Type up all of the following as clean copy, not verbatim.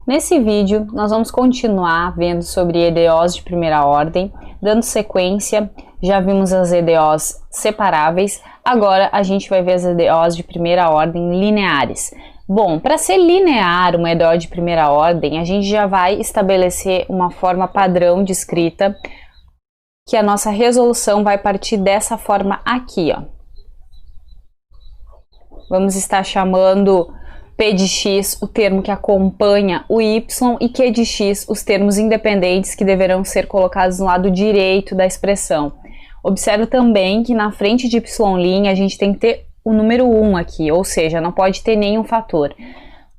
Nesse vídeo, nós vamos continuar vendo sobre EDOs de primeira ordem, dando sequência, já vimos as EDOs separáveis, agora a gente vai ver as EDOs de primeira ordem lineares. Bom, para ser linear uma EDO de primeira ordem, a gente já vai estabelecer uma forma padrão de escrita, que a nossa resolução vai partir dessa forma aqui, ó. Vamos estar chamando P de x o termo que acompanha o y e Q de x os termos independentes que deverão ser colocados no lado direito da expressão. Observe também que na frente de y' a gente tem que ter o número 1 aqui, ou seja, não pode ter nenhum fator,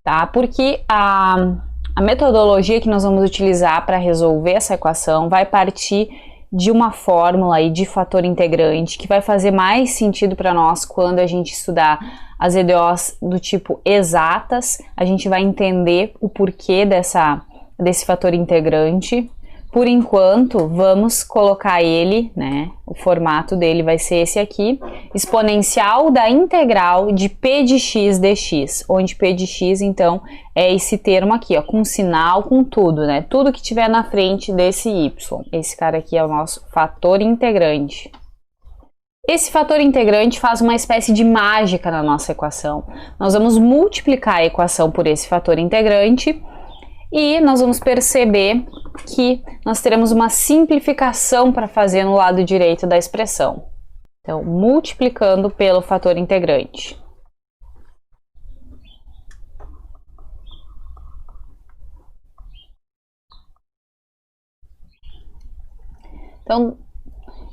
tá? Porque a metodologia que nós vamos utilizar para resolver essa equação vai partir de uma fórmula aí de fator integrante que vai fazer mais sentido para nós quando a gente estudar as EDOs do tipo exatas. A gente vai entender o porquê desse fator integrante. Por enquanto, vamos colocar ele, né? O formato dele vai ser esse aqui, exponencial da integral de P de x dx, onde P de x, então, é esse termo aqui, ó, com sinal, com tudo, né? Tudo que tiver na frente desse y. Esse cara aqui é o nosso fator integrante. Esse fator integrante faz uma espécie de mágica na nossa equação. Nós vamos multiplicar a equação por esse fator integrante e nós vamos perceber que nós teremos uma simplificação para fazer no lado direito da expressão. Então, multiplicando pelo fator integrante.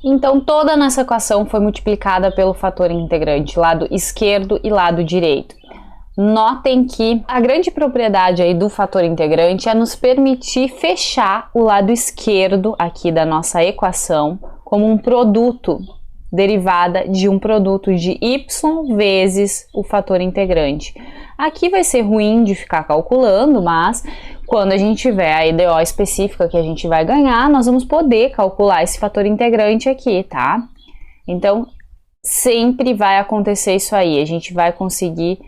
Então, toda a nossa equação foi multiplicada pelo fator integrante, lado esquerdo e lado direito. Notem que a grande propriedade aí do fator integrante é nos permitir fechar o lado esquerdo aqui da nossa equação como um produto, derivada de um produto de y vezes o fator integrante. Aqui vai ser ruim de ficar calculando, mas quando a gente tiver a EDO específica que a gente vai ganhar, nós vamos poder calcular esse fator integrante aqui, tá? Então, sempre vai acontecer isso aí, a gente vai conseguir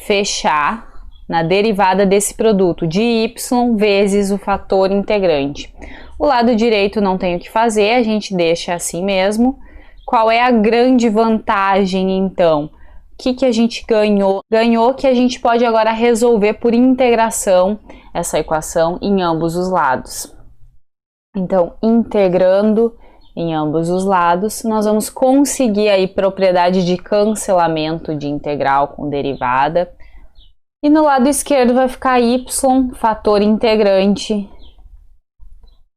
fechar na derivada desse produto de y vezes o fator integrante. O lado direito não tem o que fazer, a gente deixa assim mesmo. Qual é a grande vantagem, então? O que a gente ganhou? Ganhou que a gente pode agora resolver por integração essa equação em ambos os lados. Então, integrando em ambos os lados, nós vamos conseguir aí propriedade de cancelamento de integral com derivada. E no lado esquerdo vai ficar y, fator integrante.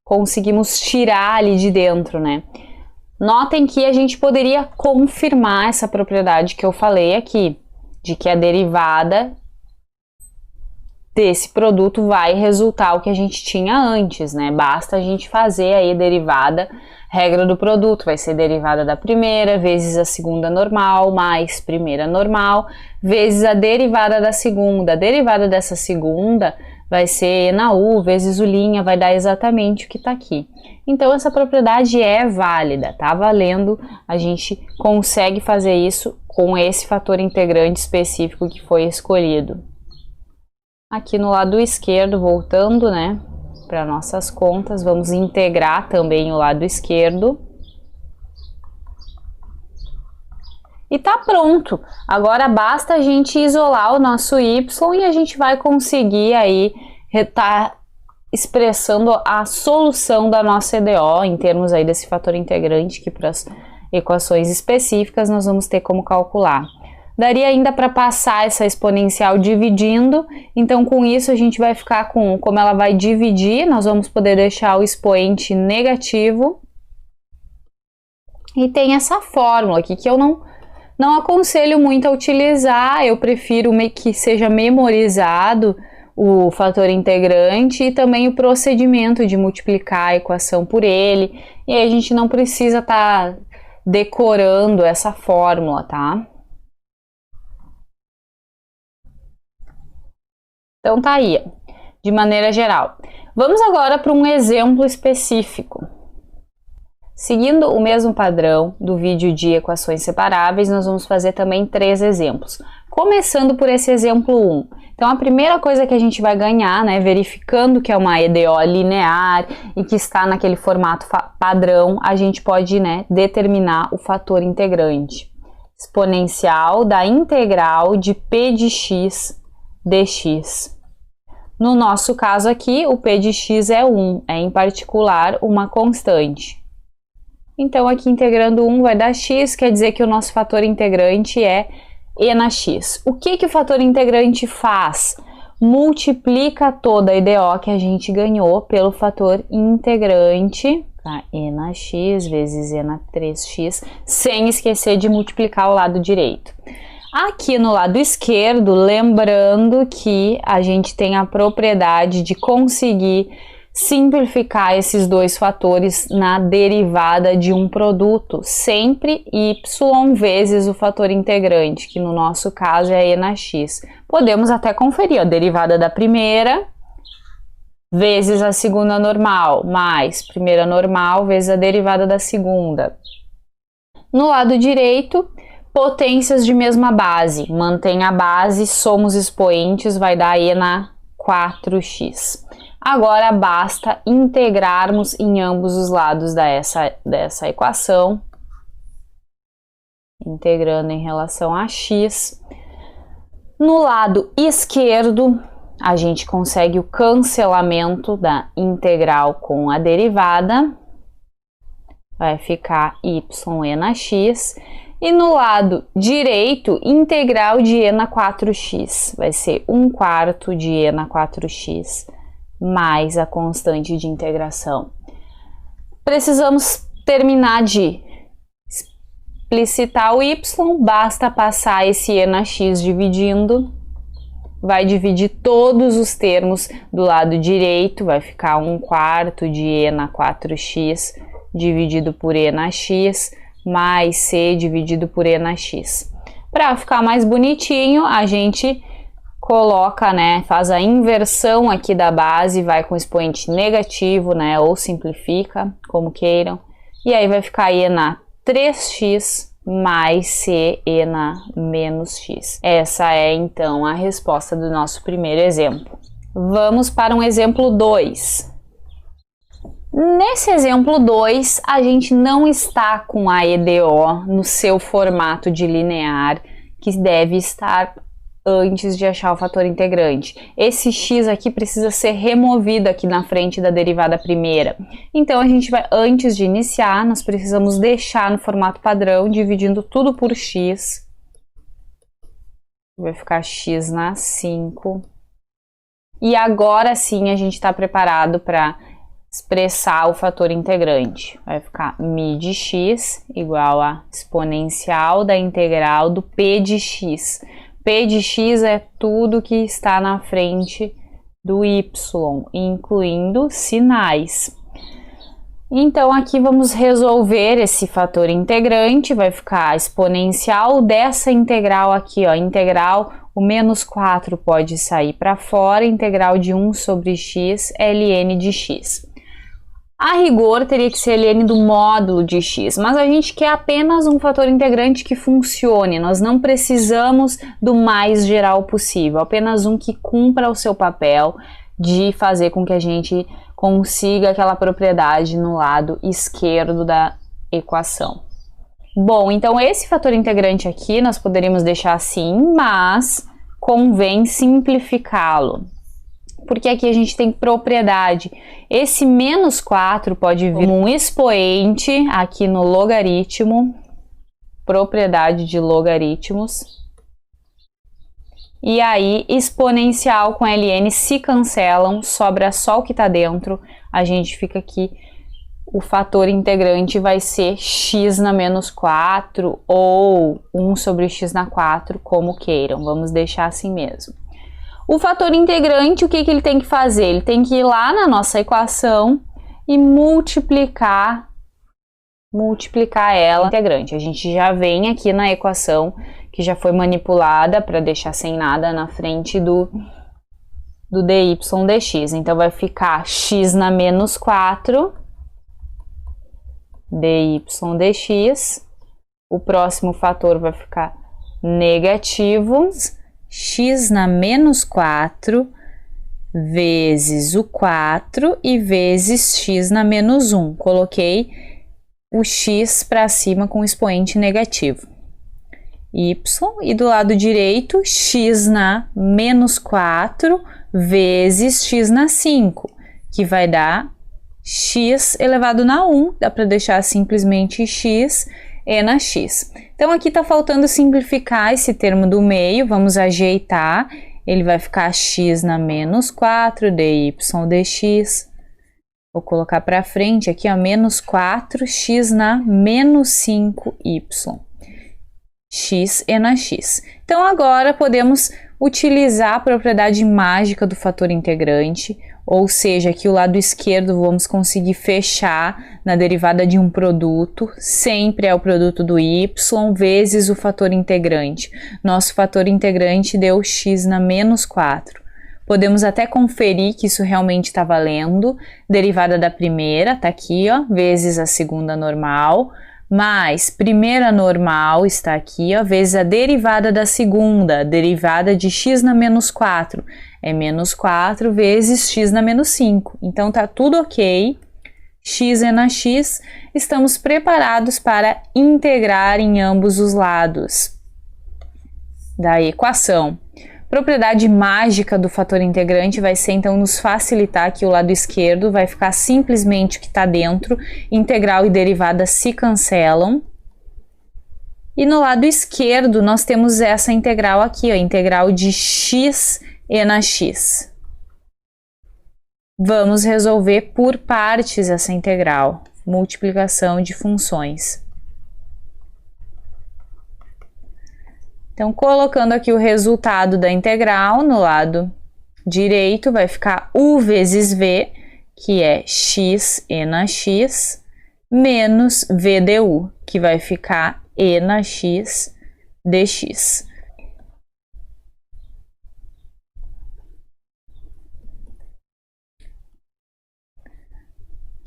Conseguimos tirar ali de dentro, né? Notem que a gente poderia confirmar essa propriedade que eu falei aqui, de que a derivada desse produto vai resultar o que a gente tinha antes, né? Basta a gente fazer aí a derivada, regra do produto, vai ser derivada da primeira vezes a segunda normal, mais primeira normal, vezes a derivada da segunda. A derivada dessa segunda vai ser E na U vezes o linha, vai dar exatamente o que está aqui. Então, essa propriedade é válida, tá valendo, a gente consegue fazer isso com esse fator integrante específico que foi escolhido. Aqui no lado esquerdo, voltando, né, para nossas contas, vamos integrar também o lado esquerdo. E tá pronto! Agora basta a gente isolar o nosso y e a gente vai conseguir aí estar expressando a solução da nossa EDO em termos aí desse fator integrante, que para as equações específicas nós vamos ter como calcular. Daria ainda para passar essa exponencial dividindo, então com isso a gente vai ficar com, como ela vai dividir, nós vamos poder deixar o expoente negativo. E tem essa fórmula aqui que eu não aconselho muito a utilizar, eu prefiro que seja memorizado o fator integrante e também o procedimento de multiplicar a equação por ele, e aí a gente não precisa estar decorando essa fórmula, tá? Então tá aí, de maneira geral. Vamos agora para um exemplo específico. Seguindo o mesmo padrão do vídeo de equações separáveis, nós vamos fazer também 3 exemplos. Começando por esse exemplo 1. Então, a primeira coisa que a gente vai ganhar, né, verificando que é uma EDO linear e que está naquele formato padrão, a gente pode, né, determinar o fator integrante. Exponencial da integral de p de x dx. No nosso caso aqui, o p de x é 1, é em particular uma constante. Então, aqui integrando 1 vai dar x, quer dizer que o nosso fator integrante é e na x. O que o fator integrante faz? Multiplica toda a EDO que a gente ganhou pelo fator integrante, tá? E na x vezes e na 3x, sem esquecer de multiplicar o lado direito. Aqui no lado esquerdo, lembrando que a gente tem a propriedade de conseguir simplificar esses dois fatores na derivada de um produto, sempre y vezes o fator integrante, que no nosso caso é e na x. Podemos até conferir, a derivada da primeira vezes a segunda normal, mais primeira normal vezes a derivada da segunda. No lado direito, potências de mesma base, mantém a base, somos expoentes, vai dar e na 4x. Agora basta integrarmos em ambos os lados dessa equação, integrando em relação a x. No lado esquerdo, a gente consegue o cancelamento da integral com a derivada, vai ficar y e na x. E no lado direito, integral de e na 4x, vai ser 1/4 de e na 4x. Mais a constante de integração. Precisamos terminar de explicitar o y, basta passar esse e na x dividindo, vai dividir todos os termos do lado direito, vai ficar 1/4 de e na 4x dividido por e na x, mais c dividido por e na x. Para ficar mais bonitinho, a gente coloca, né, faz a inversão aqui da base, vai com expoente negativo, né, ou simplifica, como queiram, e aí vai ficar e na 3x mais c e na menos x. Essa é, então, a resposta do nosso primeiro exemplo. Vamos para um exemplo 2. Nesse exemplo 2, a gente não está com a EDO no seu formato de linear, que deve estar antes de achar o fator integrante. Esse x aqui precisa ser removido aqui na frente da derivada primeira. Então, a gente vai, antes de iniciar, nós precisamos deixar no formato padrão, dividindo tudo por x. Vai ficar x na 5. E agora sim a gente está preparado para expressar o fator integrante. Vai ficar μ de x igual a exponencial da integral do p de x. P de x é tudo que está na frente do y, incluindo sinais. Então, aqui vamos resolver esse fator integrante, vai ficar exponencial dessa integral aqui, ó, integral, o menos 4 pode sair para fora, integral de 1 sobre x, ln de x. A rigor, teria que ser ln do módulo de x, mas a gente quer apenas um fator integrante que funcione, nós não precisamos do mais geral possível, apenas um que cumpra o seu papel de fazer com que a gente consiga aquela propriedade no lado esquerdo da equação. Bom, então esse fator integrante aqui nós poderíamos deixar assim, mas convém simplificá-lo. Porque aqui a gente tem propriedade. Esse menos 4 pode vir como um expoente aqui no logaritmo, propriedade de logaritmos. E aí, exponencial com ln se cancelam, sobra só o que está dentro. A gente fica aqui, o fator integrante vai ser x na menos 4 ou 1 sobre x na 4, como queiram. Vamos deixar assim mesmo. O fator integrante, o que ele tem que fazer? Ele tem que ir lá na nossa equação e multiplicar ela integrante. A gente já vem aqui na equação que já foi manipulada para deixar sem nada na frente do dy dx. Então, vai ficar x na menos 4 dy dx. O próximo fator vai ficar negativo, x na menos 4 vezes o 4 e vezes x na menos 1. Coloquei o x para cima com expoente negativo. Y, e do lado direito, x na menos 4 vezes x na 5, que vai dar x elevado na 1. Dá para deixar simplesmente x e na x. Então, aqui está faltando simplificar esse termo do meio. Vamos ajeitar. Ele vai ficar x na menos 4 dy dx. Vou colocar para frente aqui, ó, menos 4x na menos 5y. X e na x. Então, agora podemos utilizar a propriedade mágica do fator integrante, ou seja, aqui o lado esquerdo vamos conseguir fechar na derivada de um produto, sempre é o produto do y vezes o fator integrante. Nosso fator integrante deu x na menos 4. Podemos até conferir que isso realmente está valendo. Derivada da primeira, está aqui, ó, vezes a segunda normal, mais primeira normal está aqui, ó, vezes a derivada da segunda, derivada de x na menos 4, é menos 4 vezes x na menos 5. Então, tá tudo ok, x e na x, estamos preparados para integrar em ambos os lados da equação. Propriedade mágica do fator integrante vai ser, então, nos facilitar aqui o lado esquerdo, vai ficar simplesmente o que está dentro, integral e derivada se cancelam. E no lado esquerdo, nós temos essa integral aqui, ó, integral de x e na x. Vamos resolver por partes essa integral, multiplicação de funções. Então, colocando aqui o resultado da integral no lado direito, vai ficar u vezes v, que é x e na x, menos v du, que vai ficar e na x dx.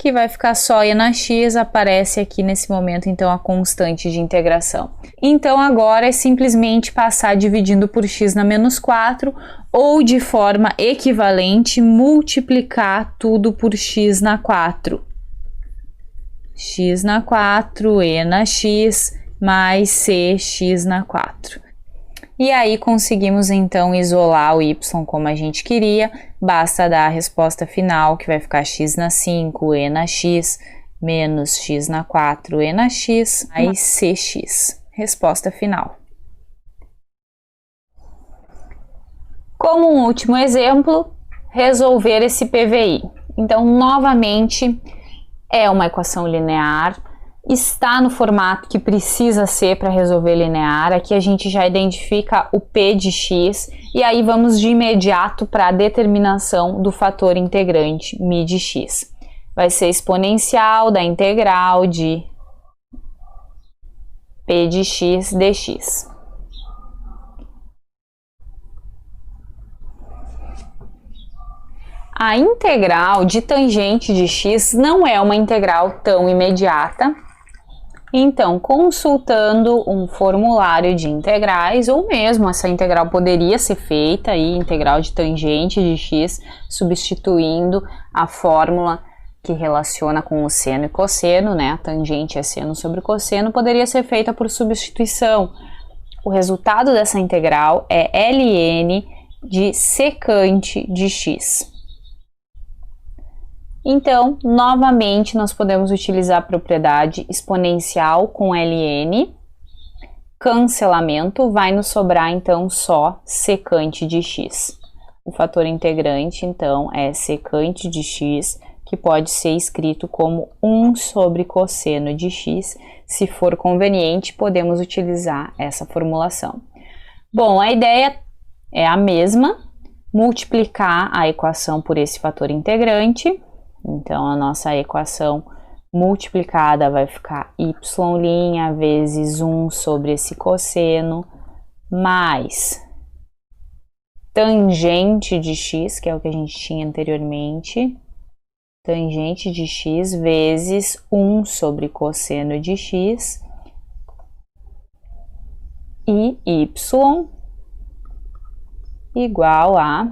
Que vai ficar só e na x, aparece aqui nesse momento, então, a constante de integração. Então, agora é simplesmente passar dividindo por x na menos 4, ou de forma equivalente, multiplicar tudo por x na 4. X na 4, e na x, mais cx na 4. E aí conseguimos então isolar o y como a gente queria, basta dar a resposta final, que vai ficar x na 5, e na x, menos x na 4, e na x, mais cx. Resposta final. Como um último exemplo, resolver esse PVI. Então, novamente, é uma equação linear, está no formato que precisa ser para resolver linear. Aqui a gente já identifica o P de x e aí vamos de imediato para a determinação do fator integrante μ de x. Vai ser exponencial da integral de P de x dx. A integral de tangente de x não é uma integral tão imediata. Então, consultando um formulário de integrais, ou mesmo essa integral poderia ser feita aí, integral de tangente de x, substituindo a fórmula que relaciona com o seno e cosseno, né? A tangente é seno sobre cosseno, poderia ser feita por substituição. O resultado dessa integral é ln de secante de x. Então, novamente, nós podemos utilizar a propriedade exponencial com ln, cancelamento, vai nos sobrar, então, só secante de x. O fator integrante, então, é secante de x, que pode ser escrito como 1 sobre cosseno de x. Se for conveniente, podemos utilizar essa formulação. Bom, a ideia é a mesma, multiplicar a equação por esse fator integrante. Então, a nossa equação multiplicada vai ficar y' vezes 1 sobre esse cosseno, mais tangente de x, que é o que a gente tinha anteriormente, tangente de x vezes 1 sobre cosseno de x, e y igual a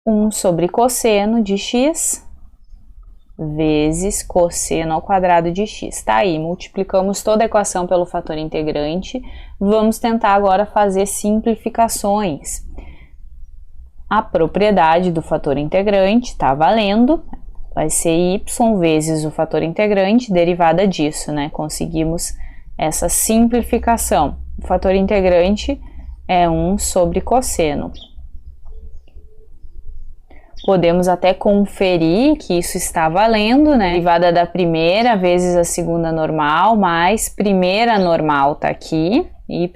1 sobre cosseno de x vezes cosseno ao quadrado de x. Tá aí, multiplicamos toda a equação pelo fator integrante. Vamos tentar agora fazer simplificações. A propriedade do fator integrante está valendo. Vai ser y vezes o fator integrante, derivada disso, né? Conseguimos essa simplificação. O fator integrante é 1 sobre cosseno. Podemos até conferir que isso está valendo, né? Derivada da primeira vezes a segunda normal, mais primeira normal tá aqui, y,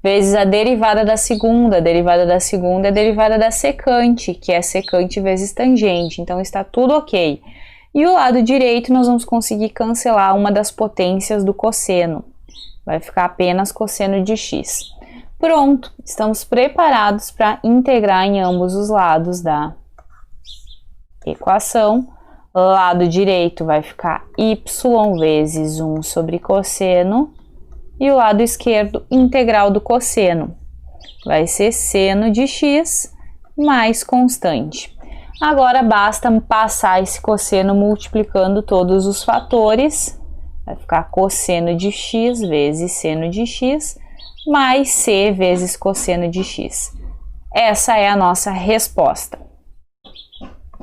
vezes a derivada da segunda. A derivada da segunda é a derivada da secante, que é secante vezes tangente. Então, está tudo ok. E o lado direito nós vamos conseguir cancelar uma das potências do cosseno. Vai ficar apenas cosseno de x. Pronto, estamos preparados para integrar em ambos os lados da equação. Lado direito vai ficar y vezes 1 sobre cosseno e o lado esquerdo integral do cosseno. Vai ser seno de x mais constante. Agora basta passar esse cosseno multiplicando todos os fatores. Vai ficar cosseno de x vezes seno de x mais c vezes cosseno de x. Essa é a nossa resposta.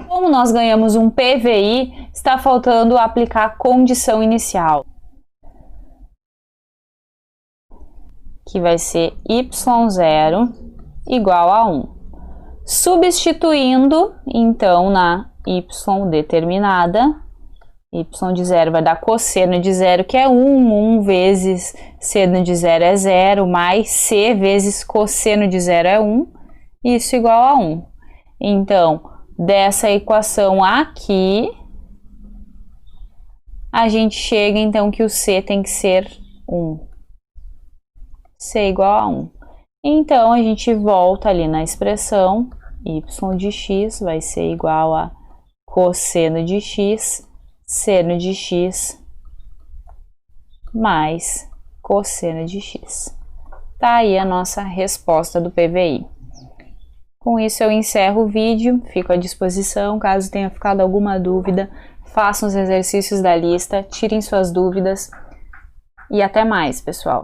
Como nós ganhamos um PVI, está faltando aplicar a condição inicial, que vai ser y0 igual a 1. Substituindo, então, na y determinada, y de 0 vai dar cosseno de 0, que é 1, 1 vezes seno de 0 é 0, mais c vezes cosseno de 0 é 1, isso igual a 1. Então, dessa equação aqui, a gente chega então que o c tem que ser 1. C igual a 1. Então, a gente volta ali na expressão, y de x vai ser igual a cosseno de x, seno de x, mais cosseno de x. Tá aí a nossa resposta do PVI. Com isso eu encerro o vídeo, fico à disposição, caso tenha ficado alguma dúvida, façam os exercícios da lista, tirem suas dúvidas e até mais, pessoal!